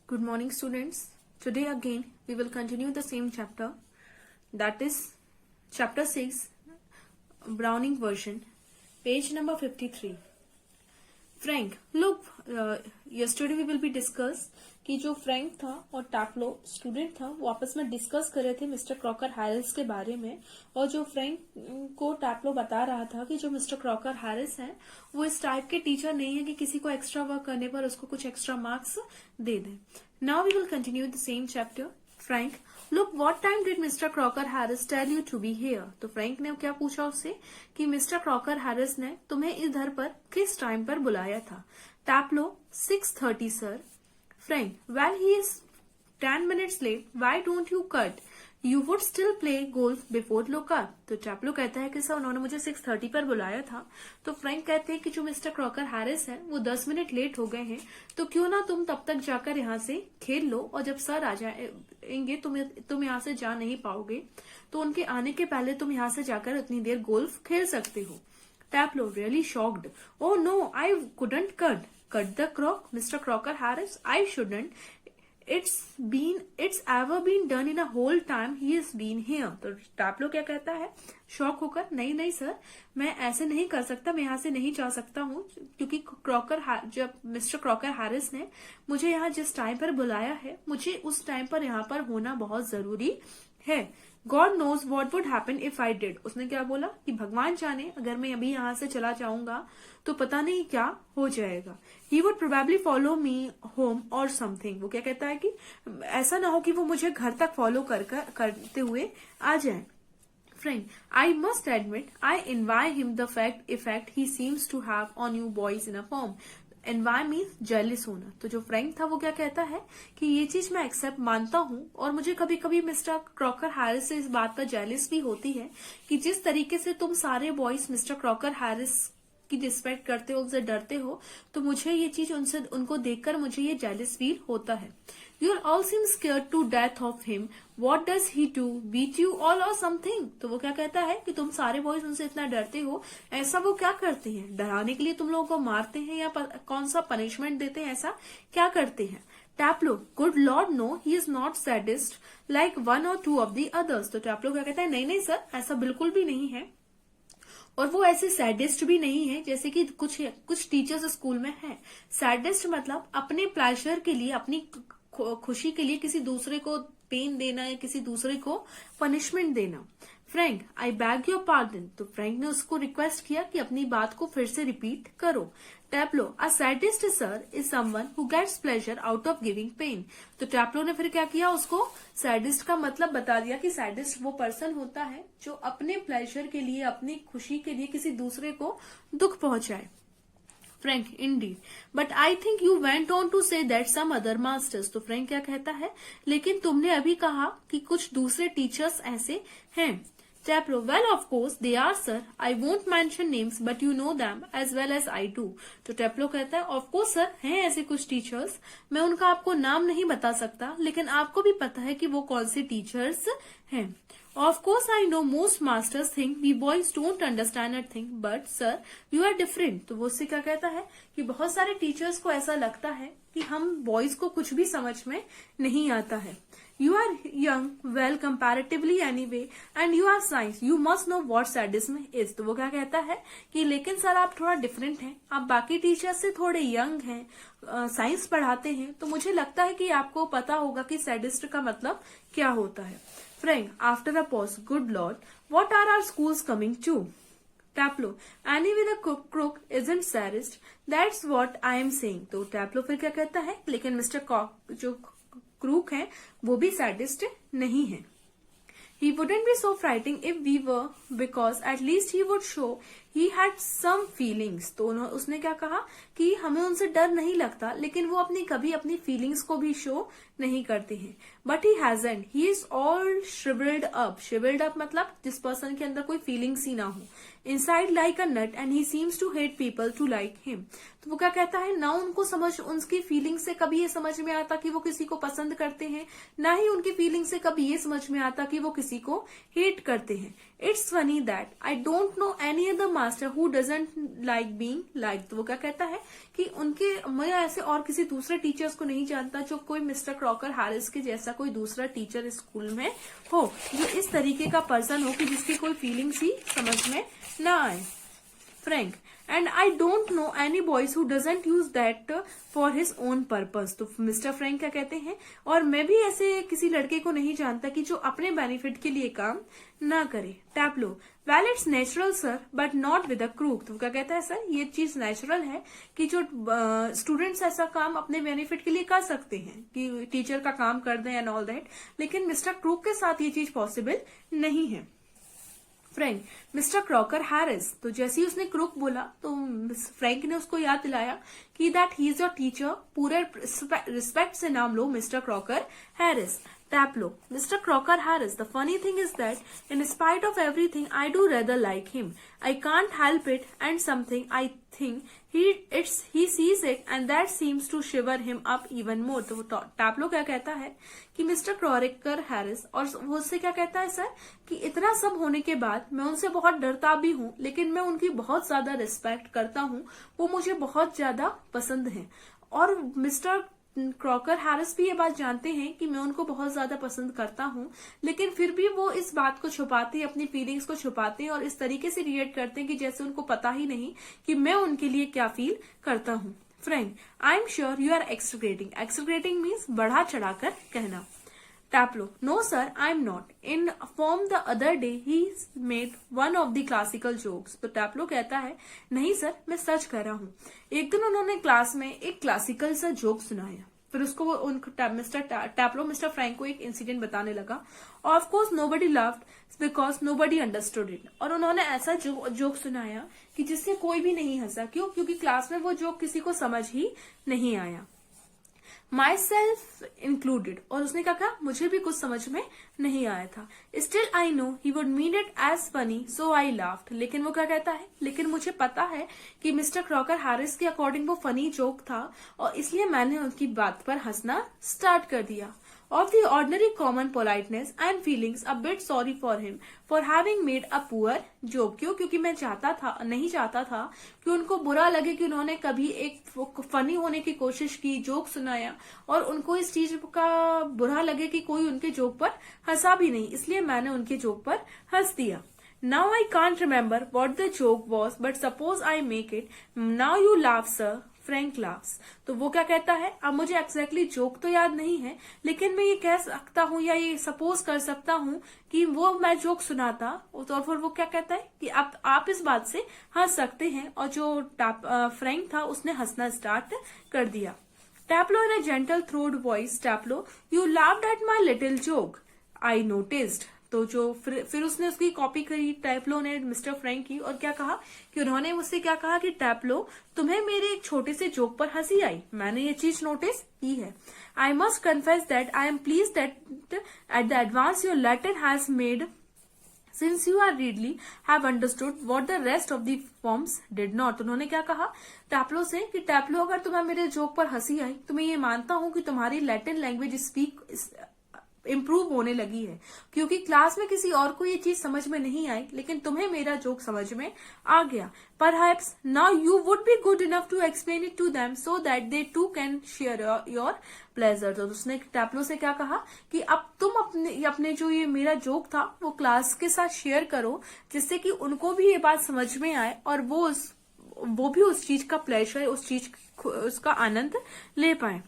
Good morning, students. Today again we will continue the same chapter, that is chapter 6, Browning version, page number 53. Frank, look, yesterday we will be discuss कि जो Frank था और टैप्लो student था वो आपस में discuss कर रहे थे मिस्टर क्रॉकर हैरिस के बारे में, और जो फ्रैंक को टैप्लो बता रहा था कि जो मिस्टर क्रॉकर हैरिस है वो इस टाइप के टीचर नहीं है कि किसी को एक्स्ट्रा वर्क करने पर उसको कुछ एक्स्ट्रा मार्क्स दे दें. Now we will continue the same chapter. Frank, look what time did mister Crocker Harris tell you to be here. तो फ्रैंक ने क्या पूछा उससे कि मिस्टर क्रॉकर हैरिस ने तुम्हें इधर पर किस टाइम पर बुलाया था. टैप्लो, 6:30 sir. Frank, well, he is 10 minutes late. Why don't you cut? You would still play golf before look up. तो टैप्लो कहता है कि सर उन्होंने मुझे 6:30 पर बुलाया था. तो फ्रैंक कहते हैं कि जो मिस्टर क्रॉकर हैरिस है वो 10 मिनट लेट हो गए हैं, तो क्यों ना तुम तब तक जाकर यहाँ से खेल लो, और जब सर आ जाएंगे तुम यहाँ से जा नहीं पाओगे, तो उनके आने के पहले तुम यहाँ से जाकर उतनी देर गोल्फ खेल सकते हो. टैप्लो, really shocked. Oh no, I couldn't cut. Cut the crock, Mr. Crocker Harris? I shouldn't. It's ever been done in a whole time he has been here. तो टैप्लो क्या कहता है शॉक होकर, नहीं सर, मैं ऐसे नहीं कर सकता, मैं यहाँ से नहीं जा सकता हूँ, क्योंकि जब मिस्टर क्रॉकर हैरिस ने मुझे यहाँ जिस टाइम पर बुलाया है, मुझे उस टाइम पर यहाँ पर होना बहुत जरूरी है. God knows what would happen if I did. उसने क्या बोला कि भगवान जाने अगर मैं अभी यहाँ से चला जाऊंगा तो पता नहीं क्या हो जाएगा. He would probably follow me home or something. वो क्या कहता है कि ऐसा ना हो कि वो मुझे घर तक फॉलो करते हुए आ जाए. Frank, I must admit, I envy him the effect he seems to have on you boys in a form. Envy means jealous होना. तो जो फ्रैंक था वो क्या कहता है कि ये चीज मैं एक्सेप्ट मानता हूँ, और मुझे कभी कभी मिस्टर क्रॉकर हैरिस से इस बात पर जेलिस भी होती है कि जिस तरीके से तुम सारे बॉयज मिस्टर क्रॉकर हैरिस की रिस्पेक्ट करते हो, उनसे डरते हो, तो मुझे ये चीज उनको देखकर मुझे ये जेलिस फील होता है. You all seem scared to death of him. What does he do? Beat you all or something? तो वो क्या कहता है कि तुम सारे बॉयज उनसे इतना डरते हो, ऐसा वो क्या करते हैं? डराने के लिए तुम लोगों को मारते हैं या कौन सा पनिशमेंट देते हैं, ऐसा क्या करते हैं? Taplow, good lord no, he is not sadist like one or two of the others. तो टैप्लो क्या कहता है, नहीं सर, ऐसा बिल्कुल भी नहीं है, और वो ऐसे सैडिस्ट भी नहीं है जैसे कि कुछ टीचर्स स्कूल में है. सैडिस्ट मतलब अपने प्लेजर के लिए, अपनी खुशी के लिए किसी दूसरे को पेन देना या किसी दूसरे को पनिशमेंट देना. Frank, I bag your pardon. तो फ्रैंक ने उसको रिक्वेस्ट किया कि अपनी बात को फिर से रिपीट करो. Taplow, a sadist sir is someone who gets pleasure out of giving pain. तो टैप्लो ने फिर क्या किया, उसको सैडिस्ट का मतलब बता दिया कि सैडिस्ट वो पर्सन होता है जो अपने प्लेजर के लिए, अपनी खुशी के लिए किसी दूसरे को दुख पहुंचाए. Frank, indeed, but I think you went on to say that some other masters. तो फ्रैंक क्या कहता है, लेकिन तुमने अभी कहा कि कुछ दूसरे टीचर्स ऐसे हैं. Taplow, well of course they are sir, I won't mention names but you know them as well as I do. तो टैप्लो कहता है, ऑफ कोर्स सर, हैं ऐसे कुछ टीचर्स, मैं उनका आपको नाम नहीं बता सकता, लेकिन आपको भी पता है कि वो कौन से टीचर्स हैं. Of course, I know most masters think we boys don't understand a thing, but sir, you are different. तो वो उससे क्या कहता है कि बहुत सारे टीचर्स को ऐसा लगता है कि हम बॉयज को कुछ भी समझ में नहीं आता है. You are young, well comparatively anyway, and you are science. You must know what sadism is. तो वो क्या कहता है कि लेकिन सर आप थोड़ा डिफरेंट हैं, आप बाकी टीचर्स से थोड़े यंग हैं, साइंस पढ़ाते हैं, तो मुझे लगता है कि आपको पता होगा कि सैडिस्ट का मतलब क्या होता है. Frank, after a pause, good lord, what are our schools coming to? Taplo, any with a crook isn't sadist. That's what I am saying. तो टैप्लो फिर क्या कहता है, लेकिन मिस्टर जो क्रूक है वो भी सैडिस्ट नहीं है. He wouldn't be so frightening if we were, because at least he would show he had some feelings. तो उसने क्या कहा कि हमें उनसे डर नहीं लगता, लेकिन वो कभी अपनी फीलिंग्स को भी शो नहीं करते हैं. But he hasn't, he is all shrivelled up. Shrivelled up मतलब जिस पर्सन के अंदर कोई फीलिंग्स ही ना हो. Inside like a nut and he seems to hate people to like him. तो वो क्या कहता है, ना उनको उनकी फीलिंग से कभी ये समझ में आता कि वो किसी को पसंद करते हैं, ना ही उनकी फीलिंग से कभी ये समझ में आता कि वो किसी को हेट करते हैं. It's funny that I don't know any other master who doesn't like being like. तो वो क्या कहता है कि उनके मैं ऐसे और किसी दूसरे टीचर्स को नहीं जानता जो कोई मिस्टर क्रॉकर हैरिस के जैसा कोई दूसरा टीचर स्कूल में हो जो इस तरीके का पर्सन हो कि जिसकी कोई फीलिंग्स ही समझ में ना आए। Frank, and I don't know any boys who doesn't use that for his own purpose. तो मिस्टर फ्रैंक क्या कहते हैं, और मैं भी ऐसे किसी लड़के को नहीं जानता कि जो अपने बेनिफिट के लिए काम ना करे। Taplow, well it's natural sir but not with a crook. तो क्या कहता है सर, ये चीज नेचुरल है कि जो स्टूडेंट्स ऐसा काम अपने बेनिफिट के लिए कर सकते हैं कि टीचर का काम कर दें एंड ऑल दैट, लेकिन मिस्टर क्रूक के साथ ये चीज पॉसिबल नहीं है। Frank, mister Crocker Harris. तो जैसे ही उसने क्रूक बोला तो फ्रैंक ने उसको याद दिलाया कि that he is your teacher, पूरे रिस्पेक्ट से नाम लो mister Crocker Harris. Taplow, mister Crocker Harris, the funny thing is that in spite of everything I do rather like him. I can't help it and something I think he sees it and that seems to shiver him up even more. तो Taplow क्या कहता है कि mister Crocker Harris, और वो उससे क्या कहता है सर कि इतना सब होने के बाद मैं उनसे बहुत डरता भी हूँ लेकिन मैं उनकी बहुत ज्यादा रिस्पेक्ट करता हूँ, वो मुझे बहुत ज्यादा पसंद है। और मिस्टर क्रॉकर हैरिस भी ये बात जानते हैं कि मैं उनको बहुत ज्यादा पसंद करता हूँ, लेकिन फिर भी वो इस बात को छुपाते हैं, अपनी फीलिंग्स को छुपाते हैं और इस तरीके से रिएक्ट करते हैं कि जैसे उनको पता ही नहीं कि मैं उनके लिए क्या फील करता हूँ। Frank, I am sure you are exaggerating. Exaggerating means बढ़ा चढ़ाकर कहना। Taplo, no sir, I'm not. In form the other day he made one of the classical jokes. तो टैप्लो कहता है नहीं सर, मैं सच कह रहा हूँ। एक दिन उन्होंने क्लास में एक क्लासिकल सा जोक सुनाया, फिर उसको मिस्टर टैप्लो मिस्टर फ्रैंक को एक इंसिडेंट बताने लगा। Of course nobody loved because nobody understood it. और उन्होंने ऐसा जोक सुनाया कि जिससे कोई भी नहीं हंसा। क्यों? क्योंकि क्लास में वो जोक किसी को समझ ही नहीं आया, माई सेल्फ इंक्लूडेड। और उसने कहा मुझे भी कुछ समझ में नहीं आया था। Still I know he would mean it as funny so I laughed. लेकिन वो क्या कहता है, लेकिन मुझे पता है कि मिस्टर क्रॉकर हैरिस के अकॉर्डिंग वो फनी जोक था और इसलिए मैंने उनकी बात पर हंसना स्टार्ट कर दिया। Of the ordinary common politeness and feelings a bit sorry for him for having made a poor joke. क्यों? क्योंकि मैं नहीं चाहता था कि उनको बुरा लगे कि उन्होंने कभी एक फनी होने की कोशिश की, जोक सुनाया और उनको इस चीज का बुरा लगे कि कोई उनके जोक पर हंसा भी नहीं, इसलिए मैंने उनके जोक पर हंस दिया। Now I can't remember what the joke was, but suppose I make it. Now you laugh, sir. Frank laughs. तो वो क्या कहता है, अब मुझे एग्जैक्टली जोक तो याद नहीं है, लेकिन मैं ये कह सकता हूँ या ये सपोज कर सकता हूँ कि वो मैं जोक सुनाता। तो फिर वो क्या कहता है कि आप इस बात से हंस सकते हैं, और जो फ्रैंक था उसने हंसना स्टार्ट कर दिया। Taplow in a gentle throaty voice, Taplow you laughed at my little joke I noticed. तो जो फिर उसने उसकी कॉपी करी टैप्लो ने मिस्टर फ्रैंक की, और क्या कहा कि उन्होंने मुझसे क्या कहा कि टैप्लो तुम्हें मेरे एक छोटे से जोक पर हंसी आई, मैंने ये चीज नोटिस की है। I must confess that I am please that at the advance your letter has made since you are readily have understood what the rest of the forms did not. उन्होंने क्या कहा टैप्लो से कि टैप्लो अगर तुम्हें मेरे जोक पर हंसी आई तो मैं ये मानता हूं कि तुम्हारी लैटिन लैंग्वेज स्पीक इम्प्रूव होने लगी है, क्योंकि क्लास में किसी और को ये चीज समझ में नहीं आई लेकिन तुम्हें मेरा जोक समझ में आ गया। Perhaps now you would be good enough to explain it to them so that they too can share your pleasure. तो उसने टैप्लो से क्या कहा कि अब तुम अपने जो ये मेरा जोक था वो क्लास के साथ शेयर करो, जिससे कि उनको भी ये बात समझ में आए और वो भी उस चीज का प्लेजर, उसका आनंद ले पाए।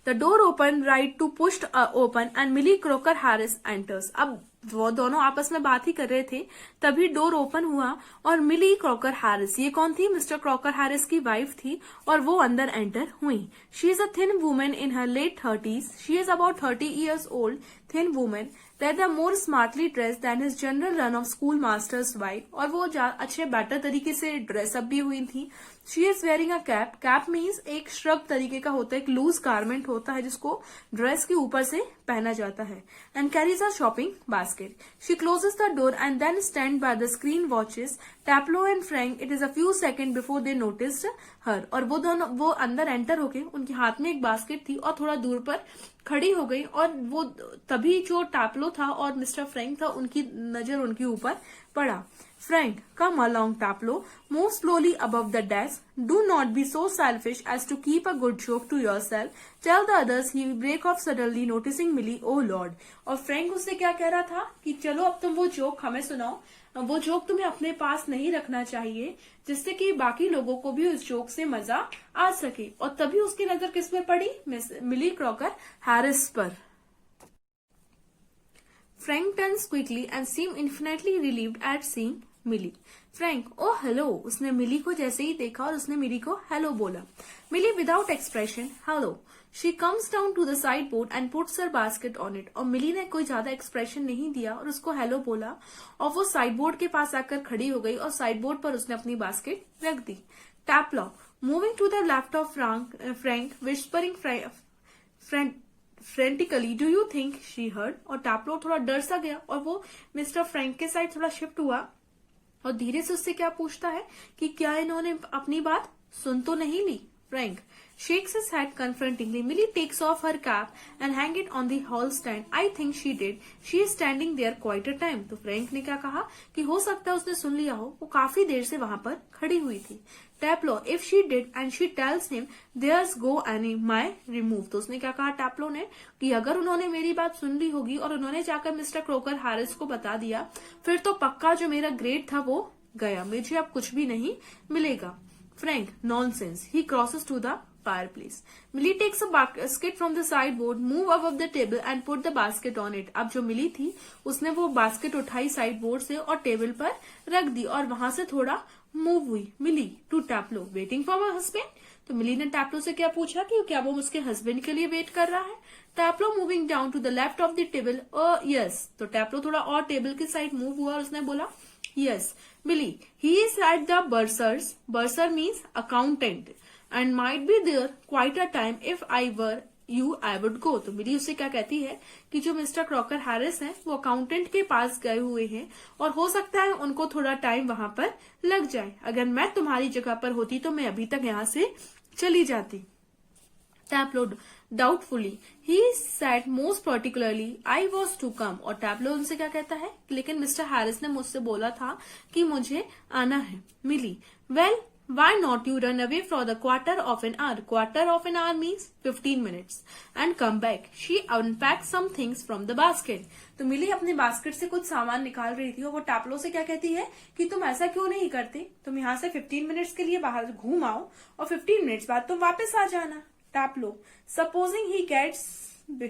The door opened right to pushed open and Millie Crocker Harris enters. अब वो दोनों आपस में बात ही कर रहे थे, तभी डोर ओपन हुआ और मिली क्रॉकर हैरिस, ये कौन थी, मिस्टर क्रॉकर हैरिस की वाइफ थी, और वो अंदर एंटर हुई। She is a thin women in her late 30s. She is about 30 years old. Thin women rather more smartly dressed than his general run of school master's wife. और वो अच्छे better तरीके से ड्रेसअप भी हुई थी। She is wearing a cap. Cap means एक shrug तरीके का होता है, एक लूज गारमेंट होता है जिसको ड्रेस के ऊपर से पहना जाता है। And carries a shopping basket. She closes the door and then stand by the screen watches Taplow and Frank. It is a few second before they noticed her. और वो अंदर एंटर होके उनके हाथ में एक बास्केट थी और थोड़ा दूर पर खड़ी हो गई और वो तभी जो टैप्लो था और मिस्टर फ्रैंक था उनकी नजर उनके ऊपर पड़ा. Frank, come along, Taplo. Move slowly above the desk. Do not be so selfish as to keep a good joke to yourself. Tell the others. He break off suddenly, noticing Millie. Oh Lord. और Frank उससे क्या कह रहा था कि चलो अब तुम वो जोक हमें सुनाओ. वो जोक तुम्हें अपने पास नहीं रखना चाहिए जिससे कि बाकी लोगों को भी उस जोक से मजा आ सके. और तभी उसकी नजर किस पे पड़ी? मिली क्रॉकर हैरिस पर. Frank turns quickly and seemed infinitely relieved at seeing Millie. Frank, oh hello. उसने मिली को जैसे ही देखा और उसने मिली को हेलो बोला. Millie without expression, hello. She comes down to the sideboard and puts her basket on it. और मिली ने कोई ज्यादा एक्सप्रेशन नहीं दिया और उसको हेलो बोला और वो साइडबोर्ड के पास आकर खड़ी हो गई और साइडबोर्ड पर उसने अपनी बास्केट रख दी. Taplo, moving to the left of Frank, whispering frantically, do you think she heard. और टैप्लो थोड़ा डर सा गया और वो मिस्टर फ्रैंक के साइड थोड़ा शिफ्ट हुआ और धीरे से उससे क्या पूछता है कि क्या इन्होंने अपनी बात सुन तो नहीं ली. Frank shakes his head confrontingly. Millie takes off her cap and hang it on the hall stand. I think she did. She is standing there quite a time. तो फ्रैंक ने क्या कहा कि हो सकता है उसने सुन लिया हो, वो काफी देर से वहां पर खड़ी हुई थी. टैप्लो, if she did and she tells him there's go any my remove. तो उसने क्या कहा टैप्लो ने कि अगर उन्होंने मेरी बात सुन ली होगी और उन्होंने जाकर मिस्टर क्रॉकर हैरिस को बता दिया फिर तो पक्का जो मेरा ग्रेड था वो गया, मुझे अब कुछ भी नहीं मिलेगा. Frank, nonsense. He crosses to the fireplace. Millie takes a basket from the sideboard, move above the table and put the basket on it. अब जो मिली थी उसने वो बास्केट उठाई साइडबोर्ड से और टेबल पर रख दी और वहां से थोड़ा मूव हुई. Millie to Taplow, waiting for my husband. तो मिली ने टैप्लो से क्या पूछा कि क्या वो उसके हस्बैंड के लिए वेट कर रहा है. Taplow moving down to the left of the table. Yes. तो टैप्लो थोड़ा और टेबल की साइड मूव हुआ और उसने बोला yes. Millie, he is at the bursars. Bursar means accountant and might be there quite a time. If I were you, I would go. तो Millie उससे क्या कहती है कि जो मिस्टर क्रॉकर हैरिस हैं वो अकाउंटेंट के पास गए हुए हैं और हो सकता है उनको थोड़ा टाइम वहां पर लग जाए. अगर मैं तुम्हारी जगह पर होती तो मैं अभी तक यहाँ से चली जाती. Taplow doubtfully, he said most particularly I was to come. और टैप्लो उनसे क्या कहता है लेकिन मिस्टर हैरिस ने मुझसे बोला था कि मुझे आना है. मिली, well why not you run away for the quarter of an hour. Quarter of an hour means 15 minutes and come back. She unpacked some things from the basket. तो मिली अपने बास्केट से कुछ सामान निकाल रही थी और वो टैप्लो से क्या कहती है कि तुम ऐसा क्यों नहीं करते, तुम यहाँ से 15 मिनट्स के लिए बाहर घूम आओ और 15 मिनट्स बाद तुम वापस आ जाना. Taplow, supposing he gets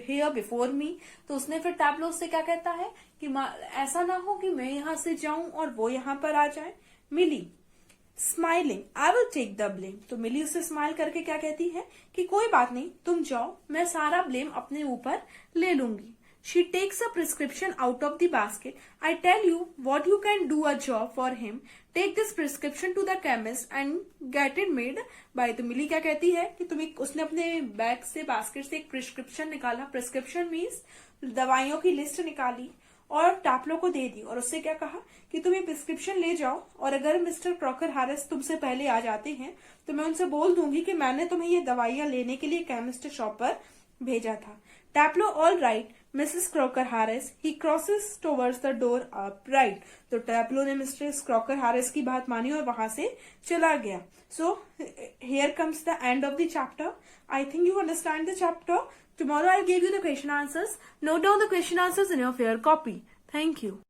here before me. तो उसने फिर टैप्लो से क्या कहता है कि ऐसा ना हो कि मैं यहाँ से जाऊं और वो यहाँ पर आ जाए. Millie smiling, I will take the blame. तो मिली उससे स्माइल करके क्या कहती है कि कोई बात नहीं, तुम जाओ, मैं सारा ब्लेम अपने ऊपर ले लूंगी. She takes a prescription out of the basket. I tell you what you can do a job for him. Take this prescription to the chemist and get it made by. तो मिली क्या कहती है कि तुम्हें उसने अपने बैग से basket से एक प्रिस्क्रिप्शन निकाला. प्रिस्क्रिप्शन मीन्स दवाइयों की लिस्ट निकाली और टैप्लो को दे दी और उससे क्या कहा कि तुम ये प्रिस्क्रिप्शन ले जाओ और अगर मिस्टर क्रॉकर हैरिस तुमसे पहले आ जाते हैं तो मैं उनसे बोल दूंगी कि मैंने तुम्हें ये दवाइयां लेने के लिए केमिस्ट शॉप पर भेजा था. Taplow, all right Mrs Crocker Harris. He crosses towards the door up right. तो टैप्लो ने मिस्टर क्रॉकर हैरिस की बात मानी और वहां से चला गया. So here comes the end of the chapter. I think you understand the chapter. Tomorrow I'll give you the question answers. Note down the question answers in your fair copy. Thank you.